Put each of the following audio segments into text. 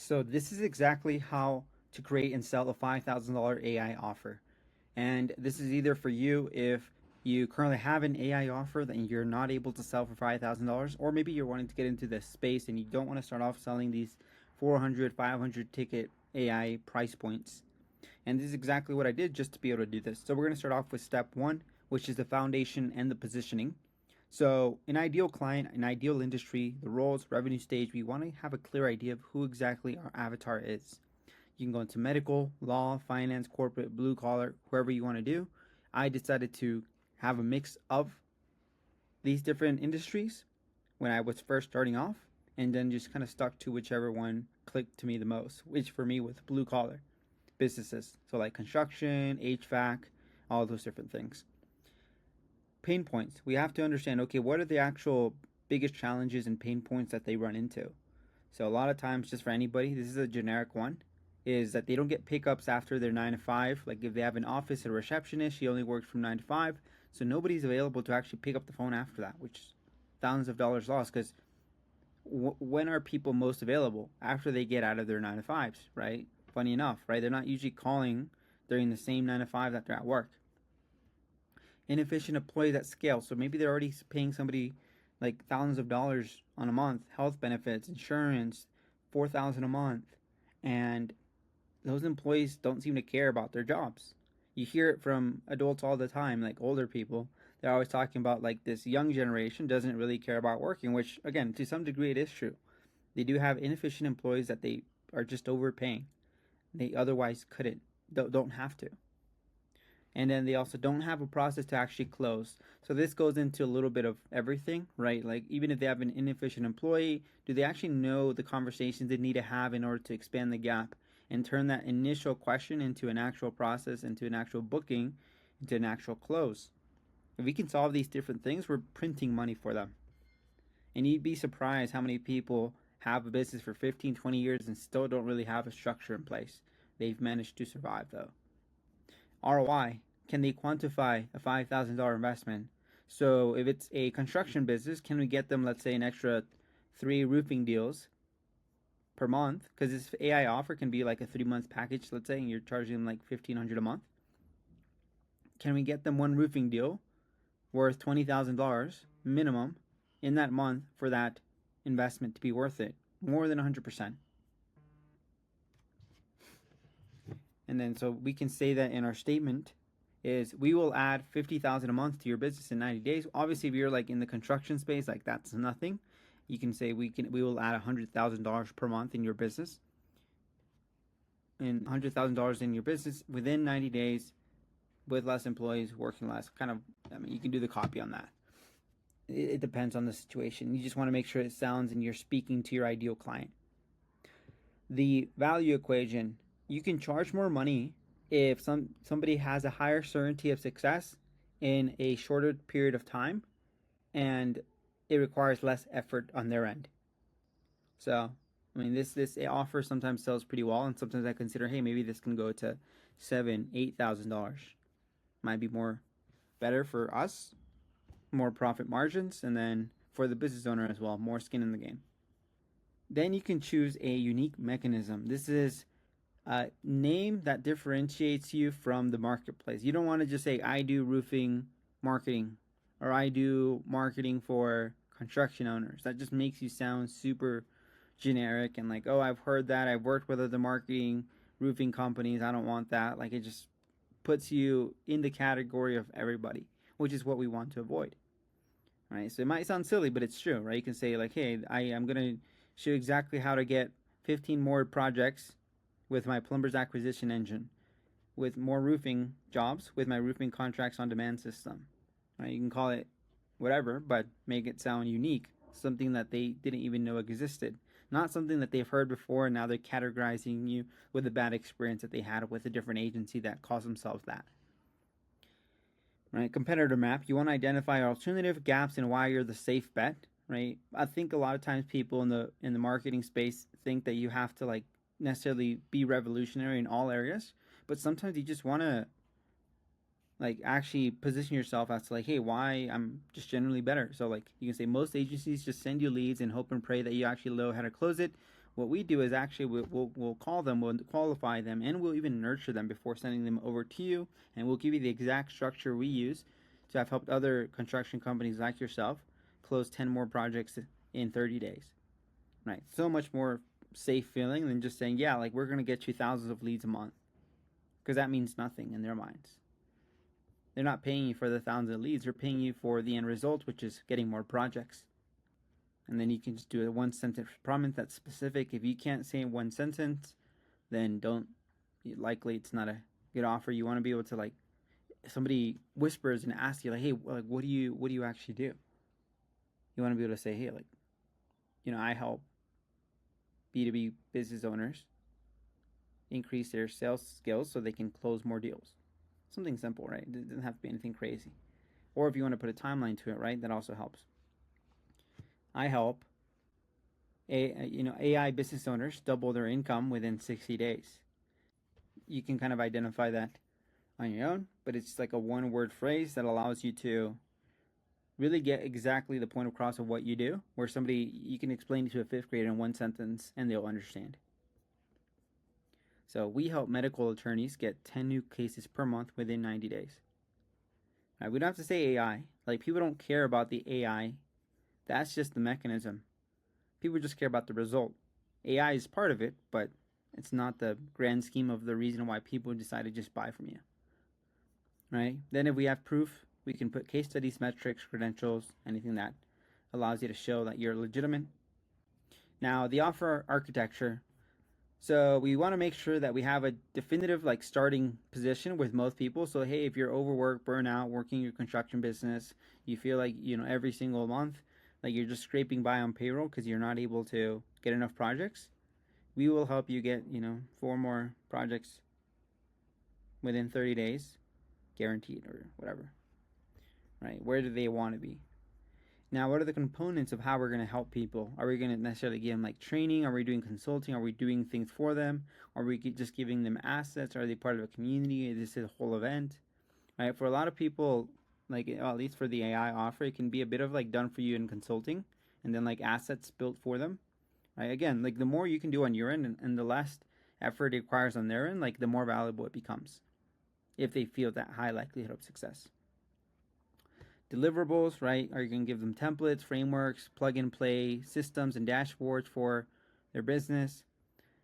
So this is exactly how to create and sell a $5,000 AI offer. And this is either for you if you currently have an AI offer that you're not able to sell for $5,000, or maybe you're wanting to get into this space and you don't want to start off selling these 400, 500 ticket AI price points. And this is exactly what I did just to be able to do this. So we're going to start off with step one, which is the foundation and the positioning. So, an ideal client, an ideal industry, the roles, revenue stage, we want to have a clear idea of who exactly our avatar is. You can go into medical, law, finance, corporate, blue collar, wherever you want to do. I decided to have a mix of these different industries when I was first starting off, and then just kind of stuck to whichever one clicked to me the most, which for me was blue collar businesses. So, like construction, HVAC, all those different things. Pain points. We have to understand, okay, what are the actual biggest challenges and pain points that they run into? So a lot of times, just for anybody, this is a generic one, is that they don't get pickups after their 9 to 5. Like if they have an office, a receptionist, she only works from 9 to 5, so nobody's available to actually pick up the phone after that, which is thousands of dollars lost. Because when are people most available? After they get out of their 9 to 5s, right? Funny enough, right? They're not usually calling during the same 9 to 5 that they're at work. Inefficient employees at scale. So maybe they're already paying somebody like thousands of dollars on a month, health benefits, insurance, 4,000 a month, and those employees don't seem to care about their jobs. You hear it from adults all the time, like older people. They're always talking about like this young generation doesn't really care about working, which again, to some degree, it is true. They do have inefficient employees that they are just overpaying. They otherwise couldn't, don't have to, and then they also don't have a process to actually close. So this goes into a little bit of everything, right? Like even if they have an inefficient employee, do they actually know the conversations they need to have in order to expand the gap and turn that initial question into an actual process, into an actual booking, into an actual close? If we can solve these different things, we're printing money for them. And you'd be surprised how many people have a business for 15, 20 years and still don't really have a structure in place. They've managed to survive though. ROI, can they quantify a $5,000 investment? So if it's a construction business, can we get them, let's say, an extra 3 roofing deals per month? Because this AI offer can be like a 3 month package, let's say, and you're charging them like 1,500 a month. Can we get them one roofing deal worth $20,000 minimum in that month for that investment to be worth it? More than 100%. And then so we can say that in our statement is we will add 50,000 a month to your business in 90 days. Obviously, if you're like in the construction space, like that's nothing. You can say we will add $100,000 per month in your business, and $100,000 in your business within 90 days with less employees, working less. Kind of, I mean, you can do the copy on that. It depends on the situation. You just want to make sure it sounds and you're speaking to your ideal client. The value equation, you can charge more money if somebody has a higher certainty of success in a shorter period of time, and it requires less effort on their end. So I mean, this offer sometimes sells pretty well, and sometimes I consider, hey, maybe this can go to $7,000, $8,000. Might be more better for us, more profit margins, and then for the business owner as well, more skin in the game. Then you can choose a unique mechanism. This is a name that differentiates you from the marketplace. You don't want to just say, I do roofing marketing, or I do marketing for construction owners. That just makes you sound super generic and like, oh, I've heard that. I've worked with other marketing roofing companies. I don't want that. Like, it just puts you in the category of everybody, which is what we want to avoid. Right? So it might sound silly, but it's true, right? You can say like, hey, I'm gonna show you exactly how to get 15 more projects with my plumber's acquisition engine, with more roofing jobs, with my roofing contracts on demand system. Right? You can call it whatever, but make it sound unique, something that they didn't even know existed. Not something that they've heard before, and now they're categorizing you with a bad experience that they had with a different agency that calls themselves that. Right? Competitor map. You want to identify alternative gaps and why you're the safe bet. Right? I think a lot of times people in the marketing space think that you have to like necessarily be revolutionary in all areas, but sometimes you just want to like actually position yourself as to like, hey, why I'm just generally better. So like you can say most agencies just send you leads and hope and pray that you actually know how to close it, what we do is actually we'll call them, we'll qualify them, and we'll even nurture them before sending them over to you. And we'll give you the exact structure we use to have helped other construction companies like yourself close 10 more projects in 30 days. Right? So much more safe feeling than just saying, yeah, like we're going to get you thousands of leads a month. Because that means nothing in their minds. They're not paying you for the thousands of leads, they're paying you for the end result, which is getting more projects. And then you can just do a one sentence promise that's specific. If you can't say one sentence, then don't, likely it's not a good offer. You want to be able to, like, somebody whispers and asks you, like, hey, like, what do you actually do? You want to be able to say, hey, like, I help B2B business owners increase their sales skills so they can close more deals. Something simple, right? It doesn't have to be anything crazy. Or if you want to put a timeline to it, right, that also helps. I help AI business owners double their income within 60 days. You can kind of identify that on your own, but it's like a one-word phrase that allows you to really get exactly the point across of what you do, where you can explain it to a fifth grader in one sentence and they'll understand. So we help medical attorneys get 10 new cases per month within 90 days. Now, we don't have to say AI. Like, people don't care about the AI. That's just the mechanism. People just care about the result. AI is part of it, but it's not the grand scheme of the reason why people decide to just buy from you. Right? Then if we have proof, we can put case studies, metrics, credentials, anything that allows you to show that you're legitimate. Now, the offer architecture. So we want to make sure that we have a definitive, like, starting position with most people. So hey, if you're overworked, burnout, working your construction business, you feel like every single month, like you're just scraping by on payroll because you're not able to get enough projects, we will help you get 4 more projects within 30 days, guaranteed, or whatever. Right? Where do they want to be? Now, what are the components of how we're going to help people? Are we going to necessarily give them, like, training? Are we doing consulting? Are we doing things for them? Are we just giving them assets? Are they part of a community? Is this a whole event? Right? For a lot of people, like, at least for the AI offer, it can be a bit of like done for you in consulting, and then like assets built for them. Right? Again, like the more you can do on your end and the less effort it requires on their end, like the more valuable it becomes if they feel that high likelihood of success. Deliverables, right? Are you going to give them templates, frameworks, plug and play systems and dashboards for their business?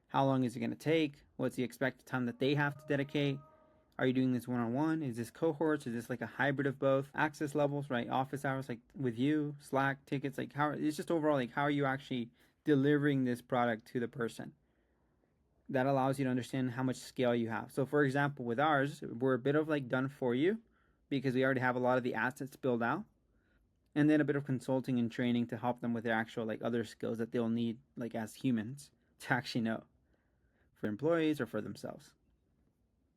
How long is it going to take? What's the expected time that they have to dedicate? Are you doing this one-on-one? Is this cohorts? Is this like a hybrid of both? Access levels, right? Office hours, like with you, Slack, tickets, like how it's just overall, like how are you actually delivering this product to the person? That allows you to understand how much scale you have. So for example, with ours, we're a bit of like done for you because we already have a lot of the assets built out, and then a bit of consulting and training to help them with their actual like other skills that they'll need, like as humans, to actually know for employees or for themselves.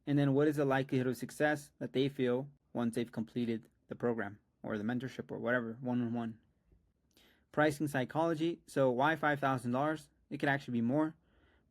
And then what is the likelihood of success that they feel once they've completed the program or the mentorship or whatever, one-on-one. Pricing psychology. So why $5,000? It could actually be more,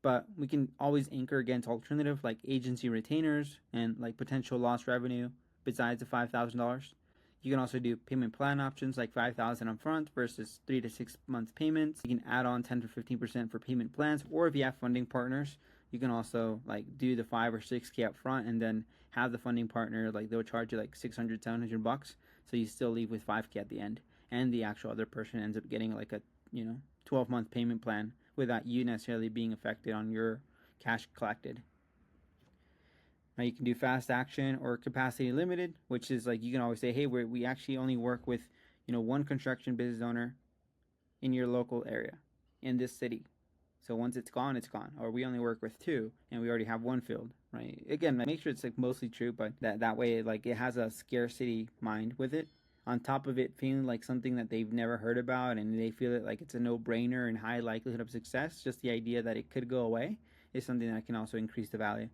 but we can always anchor against alternative like agency retainers and like potential lost revenue besides the $5,000. You can also do payment plan options like $5,000 upfront versus 3 to 6 months payments. You can add on 10 to 15% for payment plans, or if you have funding partners, you can also like do the 5 or 6K up front and then have the funding partner, like they'll charge you like 600, 700 bucks, so you still leave with 5K at the end, and the actual other person ends up getting like a 12-month payment plan without you necessarily being affected on your cash collected. Now you can do fast action or capacity limited, which is like you can always say, hey, we actually only work with one construction business owner in your local area in this city. So once it's gone, it's gone. Or we only work with 2 and we already have 1 filled, right? Again, make sure it's like mostly true, but that way like it has a scarcity mind with it. On top of it feeling like something that they've never heard about and they feel it like it's a no-brainer and high likelihood of success, just the idea that it could go away is something that can also increase the value.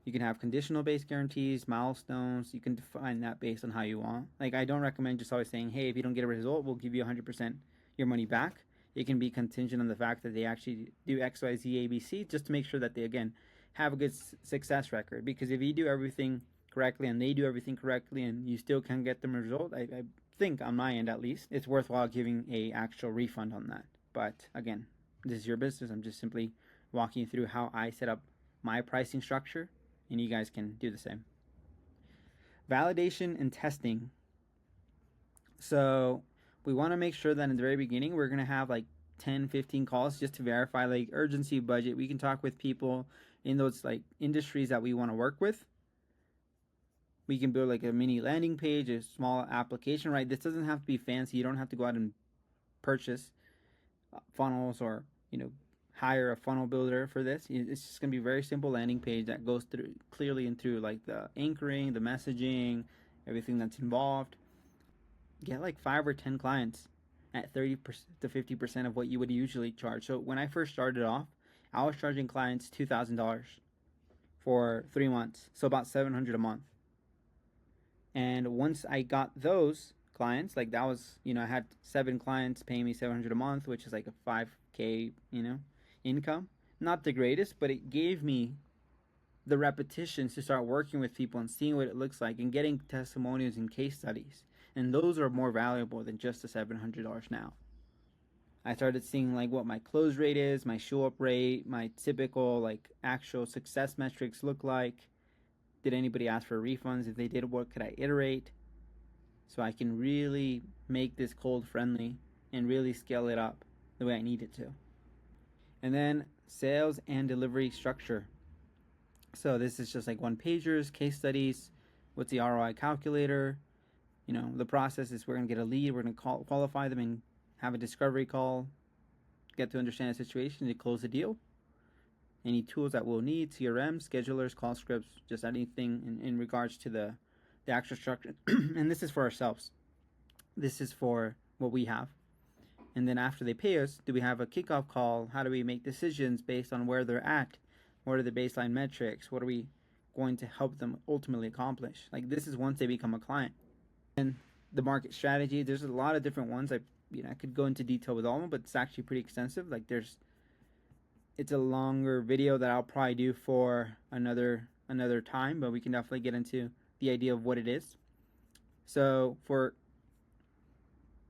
You can have conditional based guarantees, milestones. You can define that based on how you want. Like, I don't recommend just always saying, hey, if you don't get a result, we'll give you 100% your money back. It can be contingent on the fact that they actually do X, Y, Z, A, B, C, just to make sure that they, again, have a good success record. Because if you do everything correctly and they do everything correctly and you still can't get them a result, I think, on my end at least, it's worthwhile giving a actual refund on that. But, again, this is your business. I'm just simply walking you through how I set up my pricing structure, and you guys can do the same. Validation and testing. So we want to make sure that in the very beginning, we're going to have like 10, 15 calls just to verify like urgency, budget. We can talk with people in those like industries that we want to work with. We can build like a mini landing page, a small application, right? This doesn't have to be fancy. You don't have to go out and purchase funnels or, hire a funnel builder for this. It's just going to be a very simple landing page that goes through clearly and through like the anchoring, the messaging, everything that's involved. Get like 5 or 10 clients at 30% to 50% of what you would usually charge. So when I first started off, I was charging clients $2,000 for 3 months, so about $700 a month. And once I got those clients, like that was, I had 7 clients paying me $700 a month, which is like a $5K, income. Not the greatest, but it gave me the repetitions to start working with people and seeing what it looks like and getting testimonials and case studies. And those are more valuable than just the $700 now. I started seeing like what my close rate is, my show up rate, my typical like actual success metrics look like. Did anybody ask for refunds? If they did, what could I iterate? So I can really make this cold friendly and really scale it up the way I need it to. And then sales and delivery structure. So this is just like one pagers, case studies, what's the ROI calculator. The process is we're going to get a lead, we're going to qualify them and have a discovery call, get to understand the situation to close the deal. Any tools that we'll need, CRM, schedulers, call scripts, just anything in regards to the actual structure. And this is for ourselves. This is for what we have. And then after they pay us, do we have a kickoff call? How do we make decisions based on where they're at? What are the baseline metrics? What are we going to help them ultimately accomplish? Like this is once they become a client. And the market strategy, there's a lot of different ones. I could go into detail with all of them, but it's actually pretty extensive. Like it's a longer video that I'll probably do for another time, but we can definitely get into the idea of what it is. So for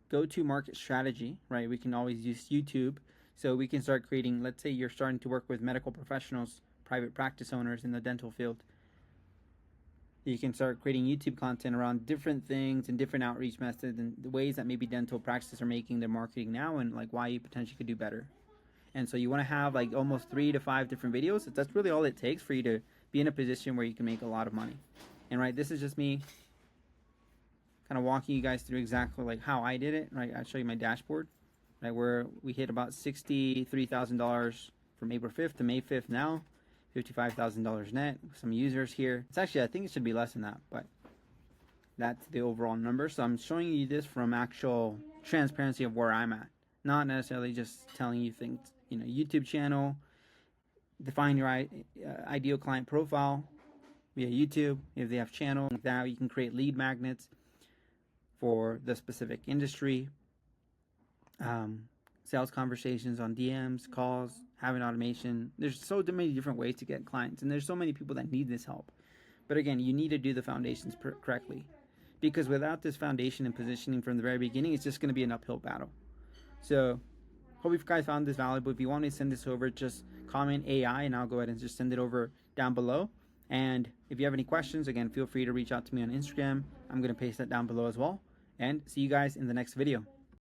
go-to-market strategy, right, we can always use YouTube. So we can start creating, let's say you're starting to work with medical professionals, private practice owners in the dental field. You can start creating YouTube content around different things and different outreach methods and the ways that maybe dental practices are making their marketing now and like why you potentially could do better. And so you want to have like almost 3 to 5 different videos. That's really all it takes for you to be in a position where you can make a lot of money. And right, this is just me kind of walking you guys through exactly like how I did it. Right, I'll show you my dashboard. Right, where we hit about $63,000 from April 5th to May 5th now. $55,000 net. Some users here. It's actually, I think it should be less than that, but that's the overall number. So I'm showing you this from actual transparency of where I'm at. Not necessarily just telling you things, YouTube channel, define your ideal client profile via YouTube. If they have channel like that, you can create lead magnets for the specific industry. Sales conversations on DMs, calls, having automation. There's so many different ways to get clients, and there's so many people that need this help. But again, you need to do the foundations correctly, because without this foundation and positioning from the very beginning, it's just going to be an uphill battle. So hope you guys found this valuable. If you want me to send this over, just comment AI and I'll go ahead and just send it over down below. And if you have any questions, again, feel free to reach out to me on Instagram. I'm going to paste that down below as well. And see you guys in the next video.